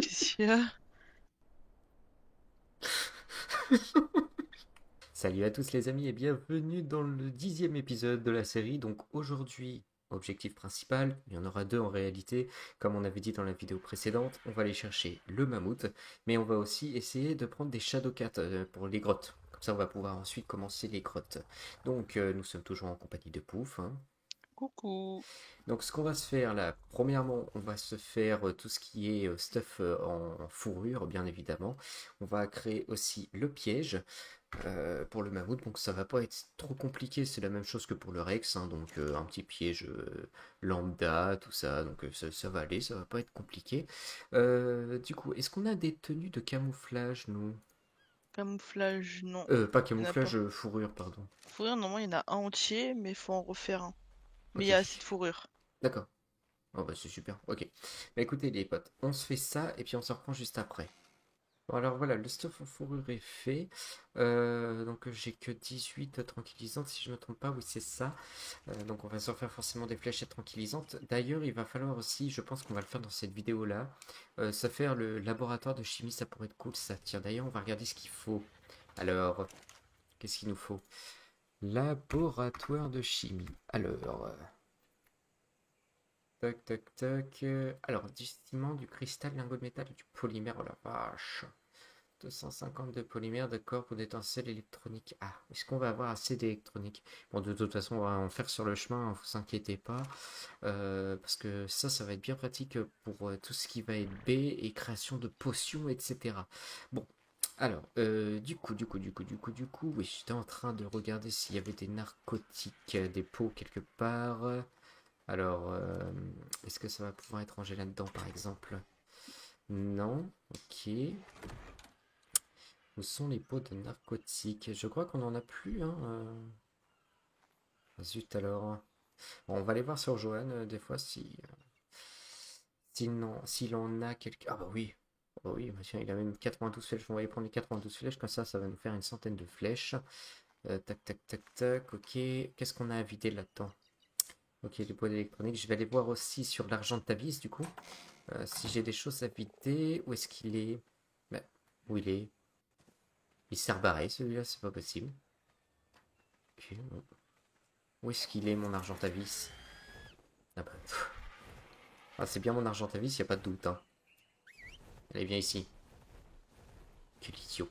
Qu'est-ce qu'il y a? Salut à tous les amis et bienvenue dans le 10e épisode de la série. Donc aujourd'hui, objectif principal, il y en aura deux en réalité, comme on avait dit dans la vidéo précédente, on va aller chercher le mammouth, mais on va aussi essayer de prendre des Shadowcats pour les grottes. Comme ça on va pouvoir ensuite commencer les grottes. Donc nous sommes toujours en compagnie de Pouf, hein. Coucou. Donc ce qu'on va se faire là, premièrement, on va se faire tout ce qui est stuff en fourrure, bien évidemment. On va créer aussi le piège pour le mammouth, donc ça va pas être trop compliqué, c'est la même chose que pour le Rex, hein, donc un petit piège lambda, tout ça, donc ça va aller, ça va pas être compliqué. Du coup, est-ce qu'on a des tenues de camouflage, nous? Camouflage, non. Pas Il n'y en a camouflage, pas. fourrure, pardon. Fourrure, normalement, il y en a un entier, mais il faut en refaire un. Mais il y Ok, a assez de fourrure. d'accord. Oh bah c'est super, ok. Bah écoutez les potes, on se fait ça et puis on se reprend juste après. Bon, alors voilà, le stuff en fourrure est fait. Donc j'ai que 18 tranquillisantes si je ne me trompe pas, oui c'est ça. Donc on va se refaire forcément des fléchettes tranquillisantes. D'ailleurs il va falloir aussi, je pense qu'on va le faire dans cette vidéo-là, se faire le laboratoire de chimie, ça pourrait être cool ça. Tiens d'ailleurs on va regarder ce qu'il faut. Alors, qu'est-ce qu'il nous faut? Laboratoire de chimie. Alors, tac tac tac. Alors, du ciment, du cristal, lingot de métal, du polymère, oh la vache. 250 de polymère, d'accord, pour d'étincelles électroniques. Ah, est-ce qu'on va avoir assez d'électronique? Bon, de toute façon, on va en faire sur le chemin, hein, vous inquiétez pas. Parce que ça va être bien pratique pour tout ce qui va être B et création de potions, etc. Bon, alors, du coup, oui, j'étais en train de regarder s'il y avait des narcotiques, des pots quelque part. Alors, est-ce que ça va pouvoir être rangé là-dedans, par exemple? Non, ok. Où sont les pots de narcotiques? Je crois qu'on en a plus, hein. Zut alors. Bon, on va aller voir sur Johan, des fois, si, s'il en a quelques. Ah bah oui. Ah bah oui, bah tiens, il a même 92 flèches. On va aller prendre les 92 flèches, comme ça va nous faire une centaine de flèches. Tac, tac, tac, tac, ok. Qu'est-ce qu'on a à vider là-dedans? Ok, les pots électroniques. Je vais aller voir aussi sur l'argent de Tavis, du coup. Si j'ai des choses à vider. Où est-ce qu'il est? Bah, où il est? Il s'est rebarré, celui-là, c'est pas possible. Ok, bon. Où est-ce qu'il est, mon Argentavis? Ah bah, ah, c'est bien mon Argentavis, y a pas de doute, hein. Allez, viens ici. Quel idiot.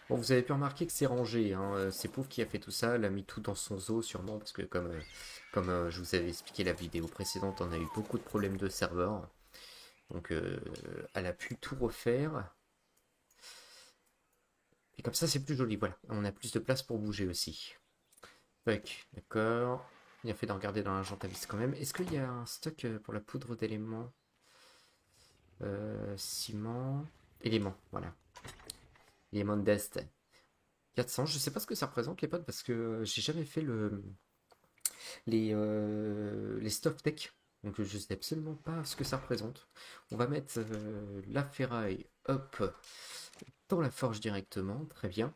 Bon, vous avez pu remarquer que c'est rangé, hein. C'est Pouf qui a fait tout ça, elle a mis tout dans son zoo, sûrement, parce que comme je vous avais expliqué la vidéo précédente, on a eu beaucoup de problèmes de serveur. Donc, elle a pu tout refaire. Et comme ça, c'est plus joli, voilà. On a plus de place pour bouger aussi. Tac, d'accord. Il a fait de regarder dans l'Argentavis quand même. Est-ce qu'il y a un stock pour la poudre d'éléments? Ciment. Éléments, voilà. Éléments d'Est. 400, je sais pas ce que ça représente les potes parce que j'ai jamais fait les stuff tech. Donc je sais absolument pas ce que ça représente. On va mettre la ferraille, hop, dans la forge directement, très bien.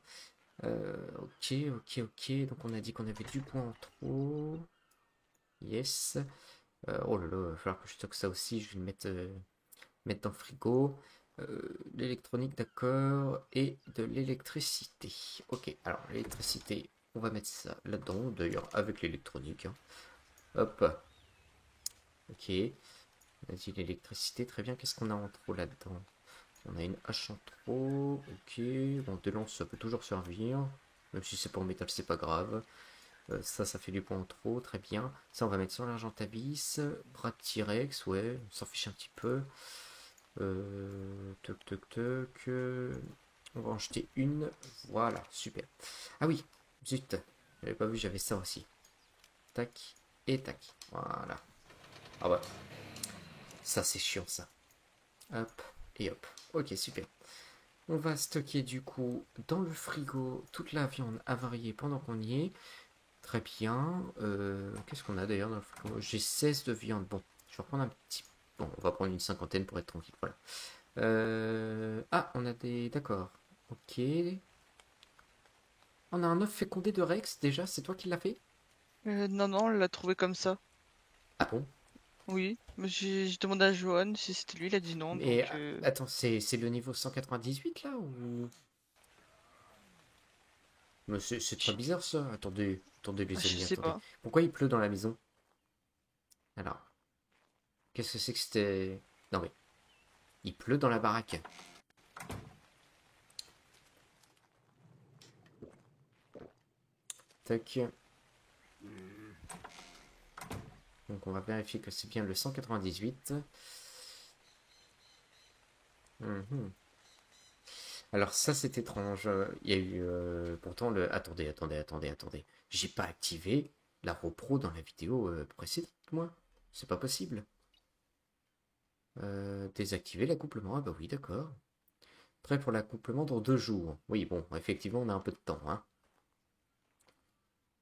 Ok, ok, ok. Donc on a dit qu'on avait du point en trop. Yes. Oh là là, il va falloir que je stocke ça aussi. Je vais le mettre dans le frigo. L'électronique, d'accord. Et de l'électricité. Ok, alors l'électricité, on va mettre ça là-dedans, d'ailleurs, avec l'électronique, hein. Hop, ok. Vas-y, l'électricité, très bien. Qu'est-ce qu'on a en trop là-dedans? On a une hache en trop. Ok, bon, des lances, ça peut toujours servir. Même si c'est pour le métal, c'est pas grave. Ça fait du point en trop, très bien. Ça, on va mettre sur l'argentavis. Bras de T-Rex, ouais, on s'en fiche un petit peu. Toc toc toc. On va en jeter une. Voilà, super. Ah oui, zut. J'avais pas vu, j'avais ça aussi. Tac et tac. Voilà. Ah ouais, ça c'est chiant ça. Hop et hop. Ok, super. On va stocker du coup dans le frigo toute la viande avariée pendant qu'on y est. Très bien. Qu'est-ce qu'on a d'ailleurs dans le frigo? J'ai 16 de viande. Bon, je vais reprendre un petit. Bon, on va prendre une cinquantaine pour être tranquille. Voilà. Ah, on a des. D'accord. Ok. On a un œuf fécondé de Rex déjà, c'est toi qui l'as fait? Non, non, on l'a trouvé comme ça. Ah bon? Oui, mais j'ai demandé à Johan si c'était lui, il a dit non, Mais donc attends, c'est le niveau 198 là ou... Mais c'est très je bizarre ça. Attendez, attendez les je amis, sais attendez. pas. Pourquoi il pleut dans la maison? Alors, qu'est-ce que c'est que c'était... Non mais, il pleut dans la baraque. Tac. Donc on va vérifier que c'est bien le 198. Mhm. Alors ça c'est étrange. Il y a eu pourtant le... Attendez, attendez, attendez, attendez. J'ai pas activé la repro dans la vidéo précédente, moi. C'est pas possible. Désactiver l'accouplement. Ah bah oui, d'accord. Prêt pour l'accouplement dans 2 jours. Oui, bon, effectivement, on a un peu de temps, hein.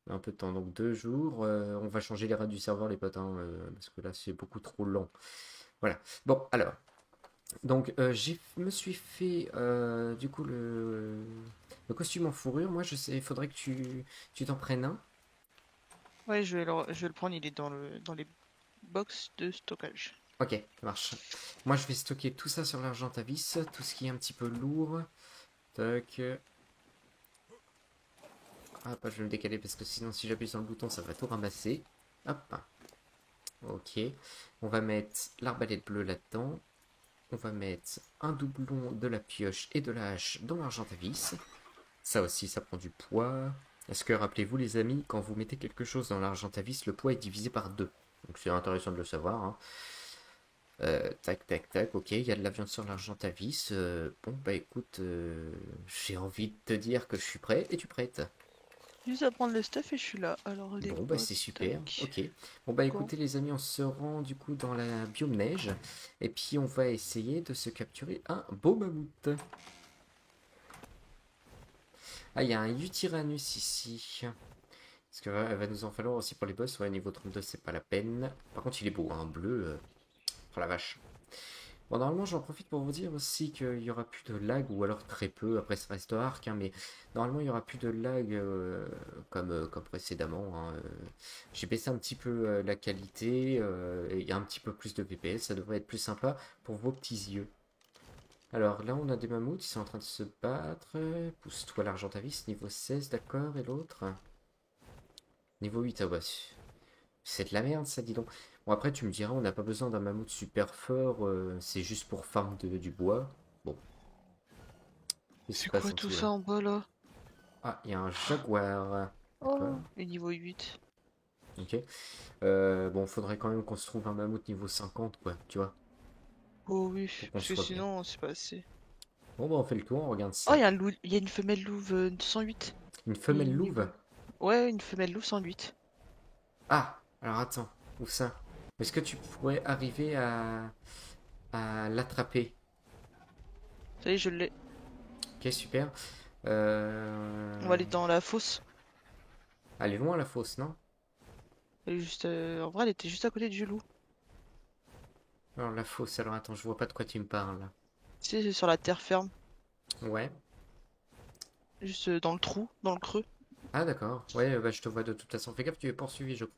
On a un peu de temps, donc 2 jours. On va changer les rats du serveur, les potes, hein, parce que là, c'est beaucoup trop lent. Voilà. Bon, alors. Donc, me suis fait, du coup, le costume en fourrure. Moi, je sais, il faudrait que tu t'en prennes un. Ouais, je vais le prendre, il est dans les box de stockage. Ok, ça marche. Moi, je vais stocker tout ça sur l'Argentavis, tout ce qui est un petit peu lourd. Tac. Ah, pas, je vais me décaler parce que sinon, si j'appuie sur le bouton, ça va tout ramasser. Hop. Ok. On va mettre l'arbalète bleue là-dedans. On va mettre un doublon de la pioche et de la hache dans l'argentavis. Ça aussi, ça prend du poids. Est-ce que, rappelez-vous les amis, quand vous mettez quelque chose dans l'argentavis, le poids est divisé par 2. Donc c'est intéressant de le savoir, hein. Tac, tac, tac, ok, il y a de la viande sur l'argentavis. Bon, bah écoute, j'ai envie de te dire que je suis prêt et tu prêtes. Juste à prendre le stuff et je suis là. Alors les Bon, bah bottes, c'est super, tac, ok. Bon, bah go. écoutez les amis, on se rend du coup dans la biome neige. Et puis on va essayer de se capturer un beau mammouth. Ah, il y a un Yutyrannus ici. Parce qu'il va nous en falloir aussi pour les boss. Ouais, niveau 32, c'est pas la peine. Par contre, il est beau, hein, bleu. Oh la vache. Bon, normalement, j'en profite pour vous dire aussi qu'il y aura plus de lag, ou alors très peu. Après, ça reste arc, hein, mais normalement, il y aura plus de lag comme précédemment, hein. J'ai baissé un petit peu la qualité. Et il y a un petit peu plus de FPS. Ça devrait être plus sympa pour vos petits yeux. Alors là, on a des mammouths, ils sont en train de se battre. Pousse-toi l'Argentavis, niveau 16, d'accord. Et l'autre? Niveau 8, ah bah, c'est de la merde, ça, dis donc. Bon, après, tu me diras, on n'a pas besoin d'un mammouth super fort, c'est juste pour farm du bois. Bon, qu'est-ce qui C'est se passe quoi en tout dessous là? ça en bas là? Ah, il y a un jaguar. D'accord, Oh, et niveau 8. ok. Bon, faudrait quand même qu'on se trouve un mammouth niveau 50, quoi, tu vois, Oh oui, pour qu'on parce que soit bien. sinon c'est pas assez. Bon, bah, on fait le tour, on regarde Oh, ça. il y a une femelle louve 108. Une Il est femelle louve? niveau. Ouais, une femelle louve 108. Ah, alors attends, où ça? Est-ce que tu pourrais arriver à l'attraper? Ça y est, je l'ai. Ok, super. On va Euh... aller dans la fosse. Elle est loin la fosse, non? Elle est juste, en vrai, elle était juste à côté du loup. Alors la fosse, alors attends, je vois pas de quoi tu me parles. Tu sais, c'est sur la terre ferme. Ouais. Juste dans le trou, dans le creux. Ah d'accord. Ouais, bah je te vois de toute façon. Fais gaffe, tu es poursuivi, je crois.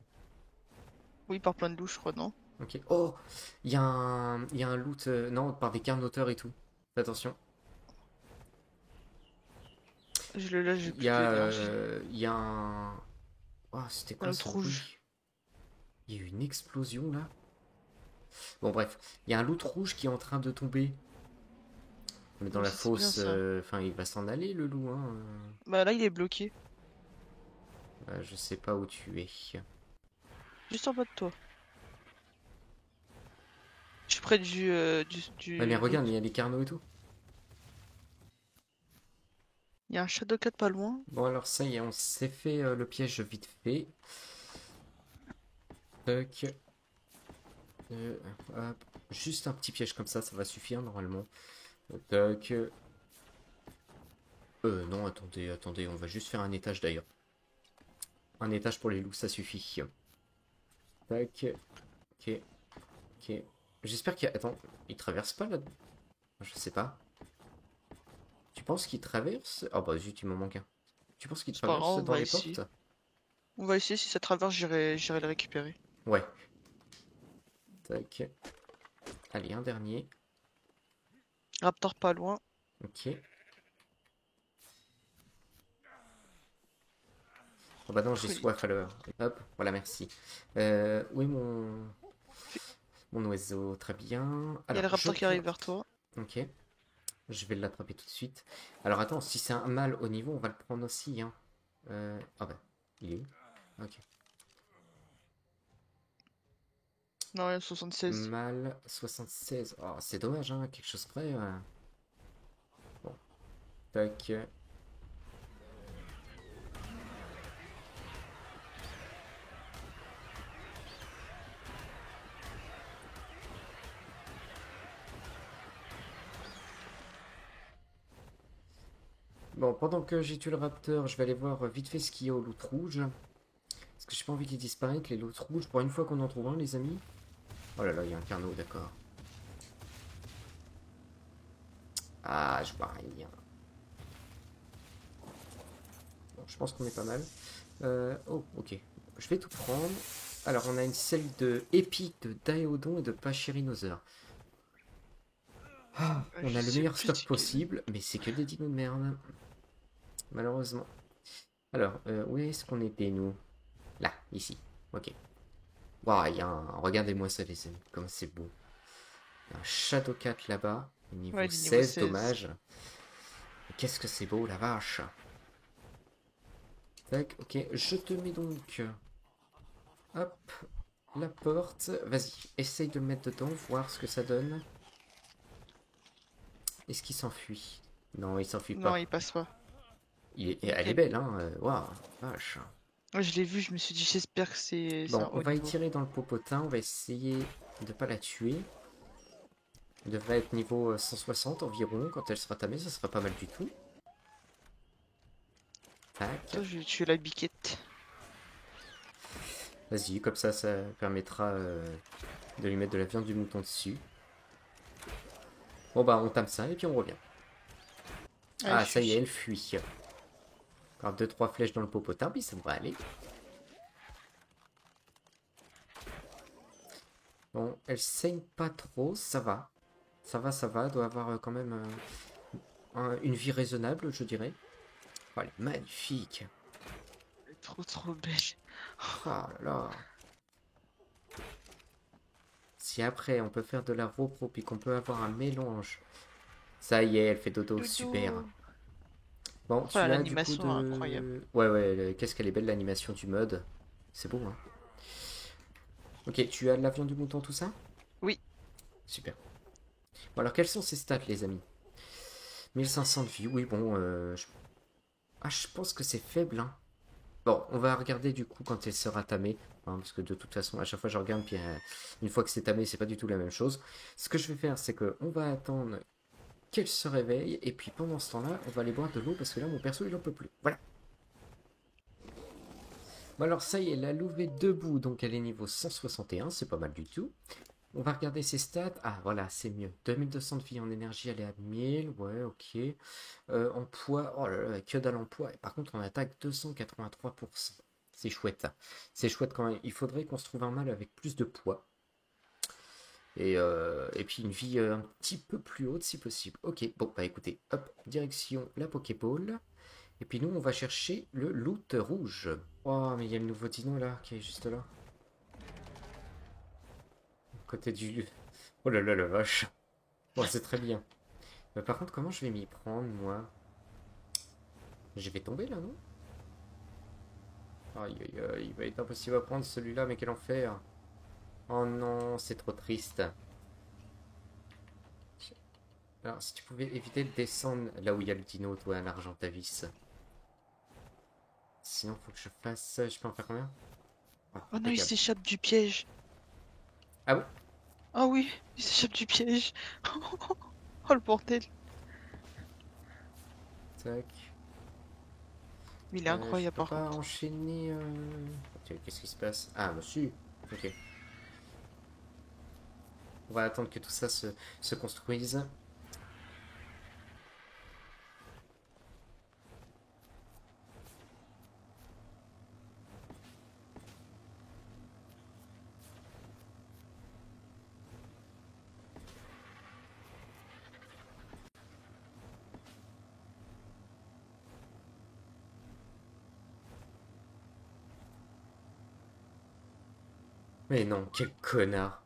Oui, par plein de loups, je crois, non? Ok. Oh, il y a un loot, non, par des carnoteurs et tout. Fais attention. Là, j'ai plus d'énergie. Il y a un. Oh, c'était Un quoi autre ce rouge. bruit? Il y a eu une explosion là. Bon bref, il y a un loot rouge qui est en train de tomber. Mais dans Oui, la ça c'est bien fosse, ça. enfin, il va s'en aller le loup, hein. Bah là, il est bloqué. Je sais pas où tu es. Juste en bas de toi. Je suis près Ouais, mais du regarde, loot. il y a les carnaux et tout. Il y a un Shadowcat pas loin. Bon alors ça y est, on s'est fait le piège vite fait. Tac. Euh, hop. Juste un petit piège comme ça va suffire normalement. Tac. Non, attendez, attendez, on va juste faire un étage d'ailleurs. Un étage pour les loups, ça suffit. Tac. Ok, ok. J'espère qu'il y a... Attends, il traverse pas là? Je sais pas. Tu penses qu'il traverse? Oh bah zut, il m'en manque un. Tu penses qu'il C'est pas grave, traverse on dans va les essayer. portes? On va essayer, si ça traverse, j'irai le récupérer. Ouais. Tac. Allez, un dernier. Raptor pas loin. Ok. Oh bah non, j'ai Oui. soif alors. Hop, voilà, merci. Où est mon oiseau? Très bien. Il y a le Alors, je raptor qui arrive garde. vers toi. Ok. Je vais l'attraper tout de suite. Alors attends, si c'est un mâle au niveau, on va le prendre aussi, hein. Ah bah, il est où? Ok. Non, il y a 76. Mâle 76. Oh, c'est dommage, hein, quelque chose près. Bon, tac. Bon, pendant que j'ai tué le raptor, je vais aller voir vite fait ce qu'il y a aux loutres rouges. Parce que j'ai pas envie qu'ils disparaissent, les loutres rouges, pour une fois qu'on en trouve un, les amis. Oh là là, il y a un carnot, d'accord. Ah, je vois rien. Bon, je pense qu'on est pas mal. Oh, ok. Je vais tout prendre. Alors, on a une selle de épique de Daeodon et de Pachyrhinosaure. Ah, on Je a le sais meilleur plus stock c'est quel. possible, mais c'est que des dinos de merde. Malheureusement. Alors, où est-ce qu'on était, nous? Là, ici. Ok. Waouh, il y a un... Regardez-moi ça, les amis. Comme c'est beau. Il y a un Shadowcat là-bas. Ouais, Niveau il est niveau 16, 16. dommage. Qu'est-ce que c'est beau, la vache. Tac, ok. Je te mets donc... Hop. La porte. Vas-y, essaye de le mettre dedans, voir ce que ça donne. Est-ce qu'il s'enfuit? Non, il s'enfuit Non, pas. il passe pas. Elle est Nickel. belle, hein. Waouh, vache. Ouais, je l'ai vu, je me suis dit, j'espère que c'est Bon, un on haut va y niveau. tirer dans le popotin. On va essayer de pas la tuer. Elle devrait être niveau 160 environ. Quand elle sera tamée, ça sera pas mal du tout. Tac. Toi, je vais tuer la biquette. Vas-y, comme ça permettra de lui mettre de la viande du mouton dessus. Bon bah, on tame ça et puis on revient. Allez, Ah, je ça y est, suis. elle fuit. Encore deux trois flèches dans le popotin, puis ça devrait aller. Bon, elle saigne pas trop, ça va. Ça va, ça va. Elle doit avoir quand même une vie raisonnable, je dirais. Oh, elle est magnifique. Elle est trop trop belle. Oh là là. Si après on peut faire de la ropro puis qu'on peut avoir un mélange. Ça y est, elle fait dodo, super. Doudou. Bon, Oh là, tu as du coup l'animation incroyable. de... Ouais, ouais, qu'est-ce qu'elle est belle l'animation du mode. C'est beau, hein. Ok, tu as de la viande du mouton, tout ça? Oui. Super. Bon, alors quelles sont ses stats, les amis? 1500 de vie, oui, bon, Ah, je pense que c'est faible, hein. Bon, on va regarder du coup quand elle sera tamée, hein, parce que de toute façon, à chaque fois je regarde, puis une fois que c'est tamé, c'est pas du tout la même chose. Ce que je vais faire, c'est que on va attendre qu'elle se réveille, et puis pendant ce temps-là, on va aller boire de l'eau, parce que là, mon perso, il en peut plus. Voilà. Bon alors, ça y est, la louve est debout, donc elle est niveau 161, c'est pas mal du tout. On va regarder ses stats. Ah, voilà, c'est mieux. 2200 de vie en énergie, elle est à 1000. Ouais, ok. En poids, oh là là, que dalle en poids. Et par contre, on attaque 283%. C'est chouette. C'est chouette quand même. Il faudrait qu'on se trouve un mâle avec plus de poids. Et puis une vie un petit peu plus haute si possible. Ok, bon, bah écoutez, hop, direction la Pokéball. Et puis nous, on va chercher le loot rouge. Oh, mais il y a le nouveau dino là, qui est juste là. Côté du... Oh là là la vache. Bon, c'est très bien. Par contre, comment je vais m'y prendre, moi? Je vais tomber là, non? Aïe aïe aïe, il va être impossible à prendre celui-là, mais quel enfer. Oh non, c'est trop triste. Alors, si tu pouvais éviter de descendre là où il y a le dino, toi, un Argentavis. Sinon, faut que je fasse... Je peux en faire combien? Ah, Oh non, il impeccable. s'échappe du piège. Ah bon? Oh oui, il s'échappe du piège. Oh le bordel. Tac. Mais il est Je incroyable peux par pas contre. enchaîner... Ok, qu'est-ce qui se passe? Ah, bah si. Ok. On va attendre que tout ça se construise. Mais non, quel connard.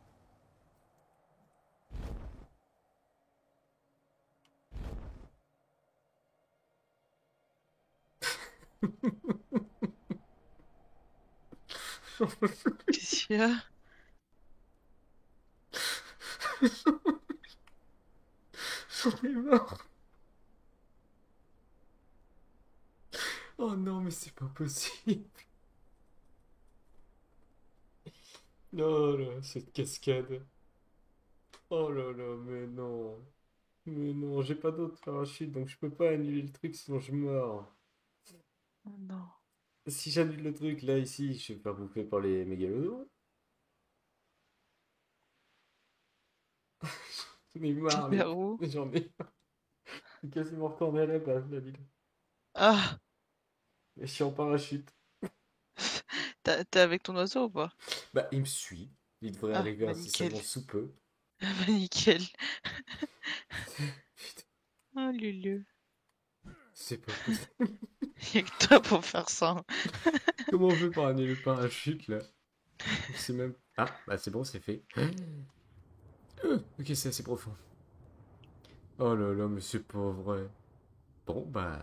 Qu'est-ce qu'il y a? J'en ai marre. Oh non, mais c'est pas possible. Oh là, cette cascade. Oh là là, mais non. Mais non, j'ai pas d'autre parachute, donc je peux pas annuler le truc sinon je meurs. Oh non. Si j'annule le truc là, ici, je vais me faire bouffer par les mégalodons. J'en ai T'es marre, vers où? j'en ai quasiment retourné à la base, la ville. Ah! Et je suis en parachute. T'es avec ton oiseau ou pas? Bah, il me suit. Il devrait Ah, arriver bah nickel. incessamment sous peu. Bah nickel. Putain, Oh Lulu. c'est pas possible. Y'a que toi pour faire ça, hein. Comment on fait pour annuler le parachute là? C'est même. Ah, bah c'est bon, c'est fait. Ok, c'est assez profond. Oh là là, mais c'est pas vrai. Bon, bah.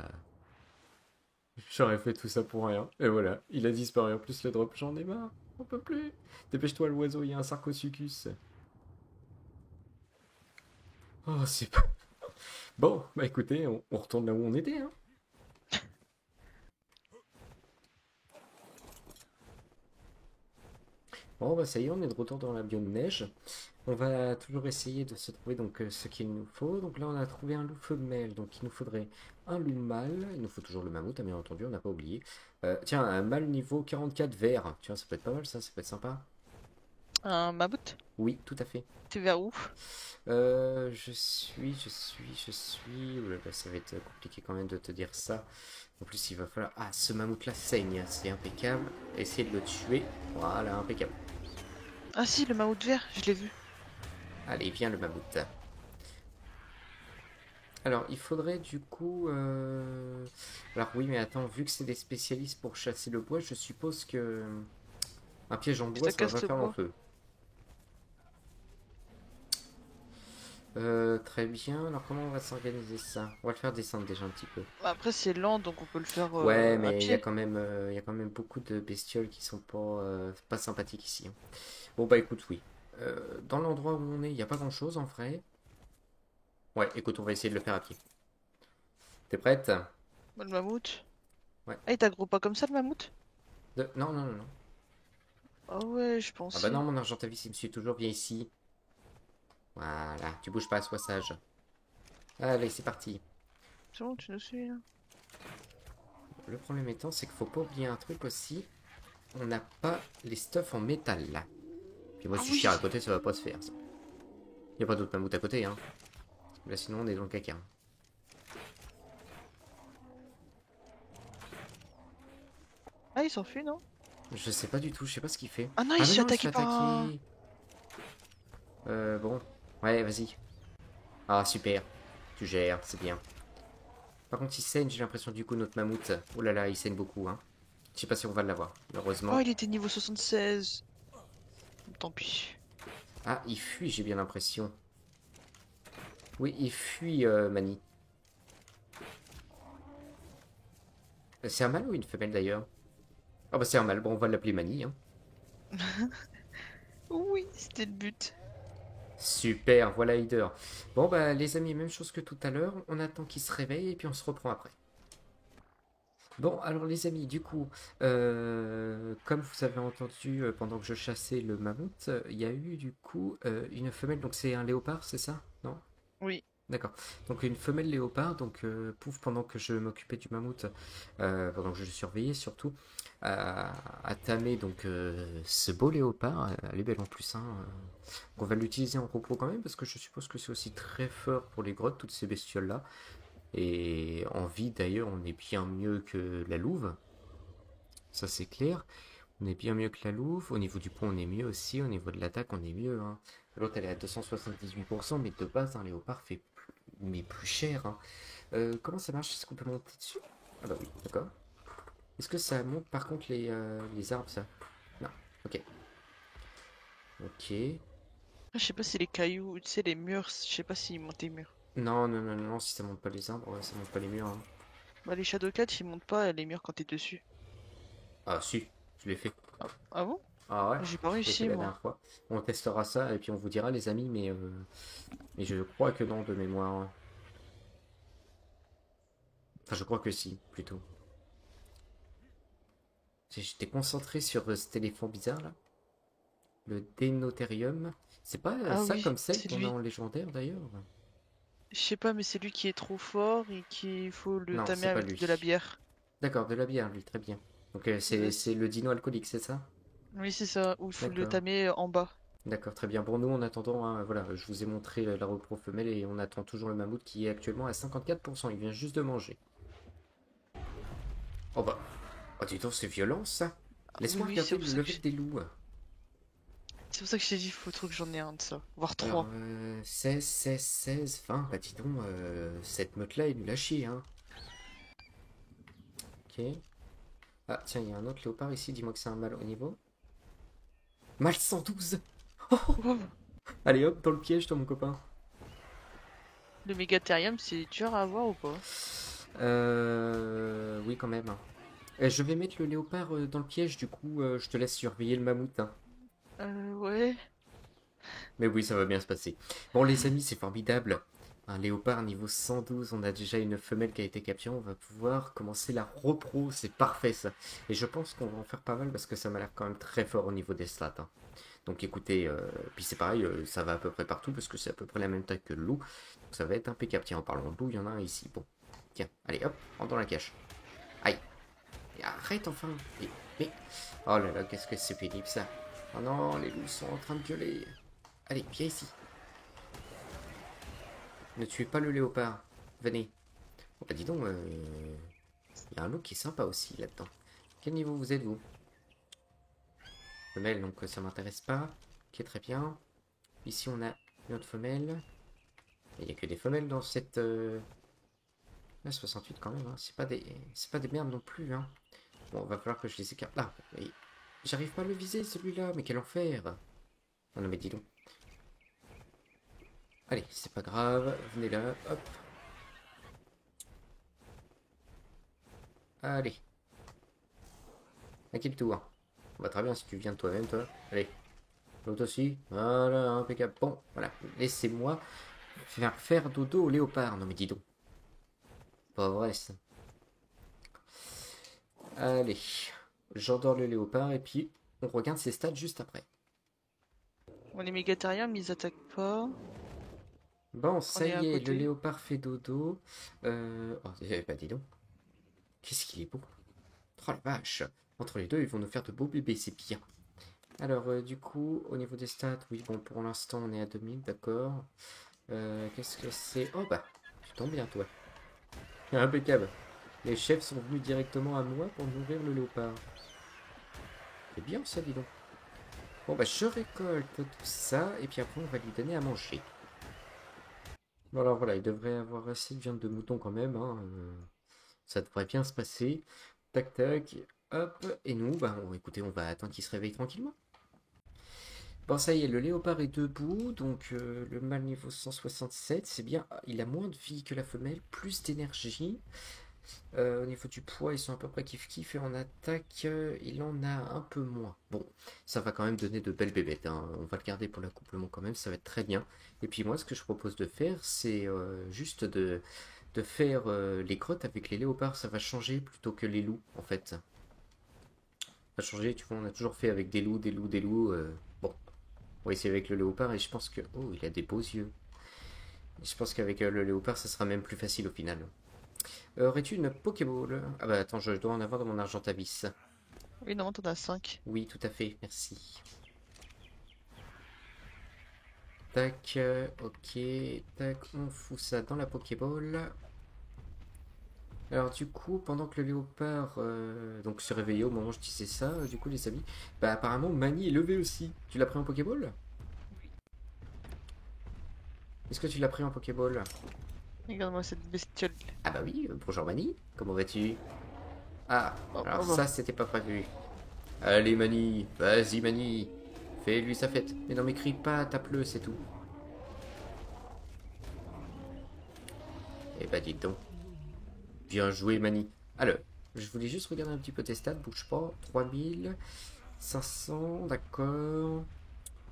J'aurais fait tout ça pour rien. Et voilà, il a disparu. En plus, le drop, j'en ai marre. On peut plus. Dépêche-toi, l'oiseau, il y a un Sarcosuchus. Oh, c'est pas. Bon, bah écoutez, on retourne là où on était, hein. Bon, bah ça y est, on est de retour dans la biome neige. On va toujours essayer de se trouver donc ce qu'il nous faut. Donc là, on a trouvé un loup femelle, donc il nous faudrait un loup mâle. Il nous faut toujours le mammouth, hein, bien entendu, on n'a pas oublié. Tiens, un mâle niveau 44 vert. Tiens, ça peut être pas mal, ça peut être sympa. Un mammouth? Oui, tout à fait. T'es vers où? Je suis. Ouh là là, ça va être compliqué quand même de te dire ça. En plus, il va falloir. Ah, ce mammouth là saigne, c'est impeccable. Essayez de le tuer. Voilà, impeccable. Ah si, le mammouth vert, je l'ai vu. Allez, viens le mammouth. Alors, il faudrait du coup. Alors, oui, mais attends, vu que c'est des spécialistes pour chasser le bois, je suppose que. Un piège en Que bois, ça ça va pas casse le faire long bois. feu. Très bien. Alors, comment on va s'organiser ça? On va le faire descendre déjà un petit peu. Bah, après, c'est lent, donc on peut le faire Ouais, à mais pied. il y a quand même beaucoup de bestioles qui sont pas sympathiques ici, hein. Bon, bah écoute, oui. Dans l'endroit où on est, il n'y a pas grand-chose en vrai. Ouais, écoute, on va essayer de le faire à pied. T'es prête? Bah, le mammouth. Ouais. Ah, il t'aggro pas comme ça, le mammouth? Non, non, non, non. Ah ouais, je Ah bah non, pensais. mon argentavis, il me suit toujours, viens ici. Voilà, tu bouges pas, sois sage. Allez, c'est parti. C'est bon, tu nous suis, là? Le problème étant, c'est qu'il faut pas oublier un truc aussi. On n'a pas les stuffs en métal là. Puis moi, Ah si je tire à oui! côté, ça va pas se faire, ça. Y a pas d'autre mammouth à côté, hein. Là, sinon, on est dans le caca. Ah, il s'enfuit, non? Je sais pas du tout, je sais pas ce qu'il fait. Ah non, il Ah se mais fait non, il se fait attaquer par un... attaquer. Bon. Ouais, vas-y. Ah, super. Tu gères, c'est bien. Par contre, il saigne, j'ai l'impression, du coup, notre mammouth. Oh là là, il saigne beaucoup, hein. Je sais pas si on va l'avoir, Oh, heureusement. il était niveau 76. Tant pis. Ah, il fuit, j'ai bien l'impression. Oui, il fuit, Mani. C'est un mâle ou une femelle, d'ailleurs? Ah bah c'est un mâle, bon, on va l'appeler Mani, hein. Oui, c'était le but. Super, voilà Hider. Bon bah les amis, même chose que tout à l'heure, on attend qu'il se réveille et puis on se reprend après. Bon, alors les amis, du coup, comme vous avez entendu pendant que je chassais le mammouth, il y a eu du coup une femelle, donc c'est un léopard, c'est ça? Non? Oui. D'accord. Donc une femelle léopard, donc pouf, pendant que je m'occupais du mammouth, pendant que je le surveillais surtout, a tamé donc ce beau léopard, elle est belle en plus, hein. On va l'utiliser en repos quand même, parce que je suppose que c'est aussi très fort pour les grottes, toutes ces bestioles-là. Et en vie d'ailleurs, on est bien mieux que la louve, ça c'est clair. On est bien mieux que la louve. Au niveau du poids, on est mieux aussi. Au niveau de l'attaque, on est mieux, hein. L'autre, elle est à 278%, mais de base, un léopard fait mais plus cher, hein. Comment ça marche? Est-ce qu'on peut monter dessus? Ah bah oui, d'accord. Est-ce que ça monte par contre les arbres, ça? Non, ok. Ok. Je sais pas si les cailloux, tu sais, les murs, je sais pas s'ils montent les murs. Non, non, non, non, si ça monte pas les arbres, ouais, ça monte pas les murs, hein. Bah, les Shadowcats, ils montent pas les murs quand t'es dessus. Ah si, je l'ai fait. Ah, ah bon? Ah ouais, J'ai pas je l'ai fait réussi, la moi. dernière fois. On testera ça et puis on vous dira les amis, mais je crois que non de mémoire. Enfin, je crois que si, plutôt. J'étais concentré sur cet éléphant bizarre là, le Dénotherium. C'est pas Ah ça oui, comme celle c'est qu'on a lui. en légendaire d'ailleurs? Je sais pas, mais c'est lui qui est trop fort et qu'il faut le Non, tamer c'est pas avec de la lui. bière. D'accord, de la bière, lui, très bien. Donc Euh, c'est le dino alcoolique, c'est ça? Oui, c'est ça, ou il faut le D'accord. tamer en bas. D'accord, très bien. Bon, nous, en attendant, hein, voilà, je vous ai montré la repro femelle et on attend toujours le mammouth qui est actuellement à 54%. Il vient juste de manger. Oh bah, oh dis donc, c'est violent ça. Ah, oui, Laisse-moi oui, c'est regarder pour le ça que level des loups. c'est pour ça que je t'ai dit, faut trop que j'en ai un de ça, voire Alors, trois. 16, 16, 16, 20, bah dis donc, cette meute-là est nulle à chier, hein. Ok. Ah, tiens, il y a un autre léopard ici, dis-moi que c'est un mâle au niveau. Mâle 112. Oh, Allez hop, dans le piège, toi, mon copain. le mégatherium, c'est dur à avoir ou pas? Oui, quand même. Je vais mettre le léopard dans le piège, du coup, je te laisse surveiller le mammouth, hein. Ouais. Mais oui, ça va bien se passer. Bon, les amis, c'est formidable. Un léopard niveau 112, on a déjà une femelle qui a été capturée, on va pouvoir commencer la repro, c'est parfait ça. Et je pense qu'on va en faire pas mal parce que ça m'a l'air quand même très fort au niveau des stats, hein. Donc écoutez, puis c'est pareil, ça va à peu près partout parce que c'est à peu près la même taille que le loup. Donc ça va être impeccable. Tiens, en parlant de loup, il y en a un ici. Bon, tiens, allez hop, rentre dans la cache. Aïe, et arrête enfin. Mais, oh là là, qu'est-ce que c'est pénible ça. Oh non, les loups sont en train de gueuler. Allez, viens ici. Ne tuez pas le léopard. Venez. Oh bah dis donc, il y a un loup qui est sympa aussi là-dedans. Quel niveau vous êtes, vous? Femelle, donc ça m'intéresse pas. Ok, très bien. Ici, on a une autre femelle. Il n'y a que des femelles dans cette... Ah, 68 quand même, hein. C'est pas des merdes non plus, hein. Bon, va falloir que je les écarte. Ah, mais j'arrive pas à le viser, celui-là. Mais quel enfer. Oh non, mais dis donc. Allez, c'est pas grave. Venez là, hop. Allez. À qui le tour? Bah très bien si tu viens de toi-même, toi. Allez. L'autre aussi. Voilà, impeccable. Bon, voilà. Laissez-moi faire dodo au léopard. Non mais dis donc. Pas vrai ça. Allez. J'endors le léopard et puis on regarde ses stats juste après. Bon, les mégatheriums, ils attaquent pas. Bon, On ça est à y est, le côté. léopard fait dodo. Oh, bah dis donc. Qu'est-ce qu'il est beau. Oh la vache. Entre les deux, ils vont nous faire de beaux bébés, c'est bien. Alors, du coup, au niveau des stats, oui, bon, pour l'instant, on est à 2000, d'accord. Qu'est-ce que c'est? Oh bah, tu tombes bien, toi. Impeccable. Les chefs sont venus directement à moi pour nourrir le léopard. C'est bien ça, dis donc. Bon, bah, je récolte tout ça, et puis après, on va lui donner à manger. Bon, alors voilà, il devrait avoir assez de viande de mouton quand même, hein. Ça devrait bien se passer. Tac, tac, hop. Et nous, bah, écoutez, on va attendre qu'il se réveille tranquillement. Bon, ça y est, le léopard est debout, donc le mâle niveau 167, c'est bien. Il a moins de vie que la femelle, plus d'énergie. Au niveau du poids, ils sont à peu près kiff-kiff et en attaque, il en a un peu moins. Bon, ça va quand même donner de belles bébêtes, hein. On va le garder pour l'accouplement quand même, ça va être très bien. Et puis moi, ce que je propose de faire, c'est juste de faire les grottes avec les léopards. Ça va changer plutôt que les loups, en fait. Ça va changer, tu vois, on a toujours fait avec des loups, des loups, des loups. Bon, on va essayer avec le léopard et je pense que... Oh, il a des beaux yeux. Je pense qu'avec le léopard, ça sera même plus facile au final. Aurais-tu une Pokéball? Ah bah attends, je dois en avoir dans mon Argentavis. Oui, non, t'en as 5. Oui, tout à fait, merci. Tac, ok, tac, on fout ça dans la Pokéball. Alors du coup, pendant que le léopard donc se réveillait au moment où je disais ça, du coup les amis, bah apparemment Mani est levé aussi. Tu l'as pris en Pokéball? Est-ce que tu l'as pris en Pokéball? Regarde-moi cette bestiole. Ah bah oui, bonjour Mani, comment vas-tu? Ah, Oh, alors oh bah. ça c'était pas prévu. Allez Mani, vas-y Mani, Fais-lui sa fête. Mais non, mais crie pas, tape-le, c'est tout. Eh bah, dites donc. Bien joué, Mani. Alors, je voulais juste regarder un petit peu tes stats, bouge pas. 3500, d'accord.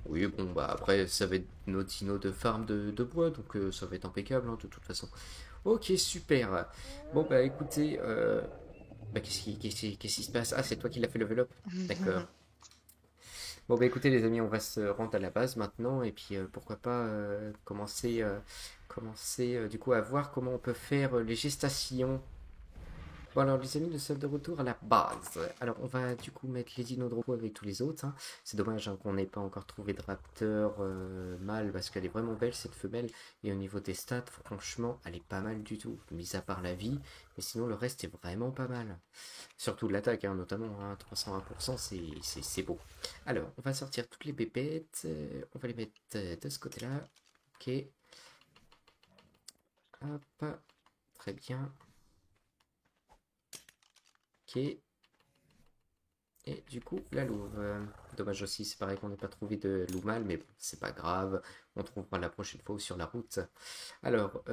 Oui, bon, bah après, ça va être notre dino de farm de bois, donc ça va être impeccable, hein, de toute façon. Ok, super. Bon, bah écoutez, bah, qu'est-ce qui se passe? Ah, c'est toi qui l'as fait level up? D'accord. Bon, bah écoutez, les amis, on va se rendre à la base maintenant, et puis pourquoi pas commencer du coup à voir comment on peut faire les gestations. Bon alors les amis, nous sommes de retour à la base. Alors on va du coup mettre les dinos de repos avec tous les autres, hein. C'est dommage, hein, qu'on n'ait pas encore trouvé de raptor mâle parce qu'elle est vraiment belle cette femelle. Et au niveau des stats, franchement, elle est pas mal du tout. Mis à part la vie, mais sinon le reste est vraiment pas mal. Surtout l'attaque, hein, notamment, hein, 320%, c'est beau. Alors on va sortir toutes les pépettes, on va les mettre de ce côté-là. Ok, hop, très bien. Ok. Et du coup, la louve. Dommage aussi, c'est pareil qu'on n'ait pas trouvé de loup mâle, mais bon, c'est pas grave. On trouvera la prochaine fois ou sur la route. Alors,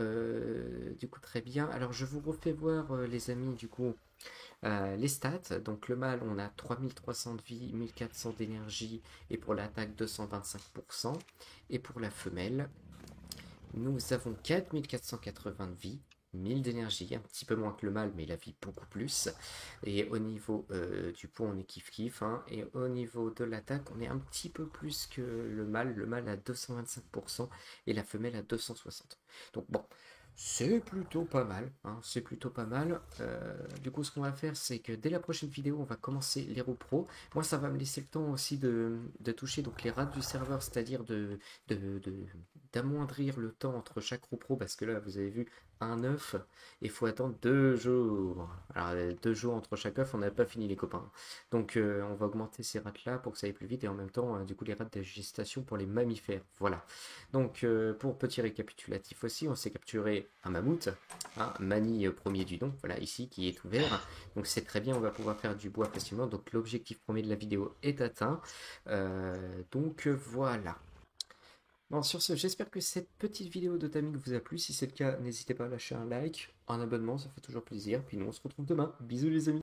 du coup, très bien. Alors, je vous refais voir, les amis, du coup, les stats. Donc, le mâle, on a 3300 de vie, 1400 d'énergie, et pour l'attaque, 225%. Et pour la femelle, nous avons 4480 de vie, 1000 d'énergie, un petit peu moins que le mâle, mais la vie beaucoup plus. Et au niveau du poids, on est kiff-kiff, hein. Et au niveau de l'attaque, on est un petit peu plus que le mâle. Le mâle à 225% et la femelle à 260. Donc bon, c'est plutôt pas mal, hein, c'est plutôt pas mal. Du coup, ce qu'on va faire, c'est que dès la prochaine vidéo, on va commencer l'Hero Pro. Moi, ça va me laisser le temps aussi de toucher donc les rats du serveur, c'est-à-dire de, de- d'amoindrir le temps entre chaque roue pro, parce que là, vous avez vu, un œuf, et il faut attendre 2 jours. Alors, 2 jours entre chaque œuf, on n'a pas fini les copains. Donc, on va augmenter ces rats-là pour que ça aille plus vite, et en même temps, du coup, les rats de gestation pour les mammifères. Voilà. Donc, pour petit récapitulatif aussi, on s'est capturé un mammouth, hein, Mani premier du nom, voilà, ici, qui est ouvert. Donc, c'est très bien, on va pouvoir faire du bois facilement. Donc, l'objectif premier de la vidéo est atteint. Donc, voilà. Bon, sur ce, j'espère que cette petite vidéo de Tamik vous a plu. Si c'est le cas, n'hésitez pas à lâcher un like, un abonnement, ça fait toujours plaisir. Puis nous, on se retrouve demain. Bisous les amis.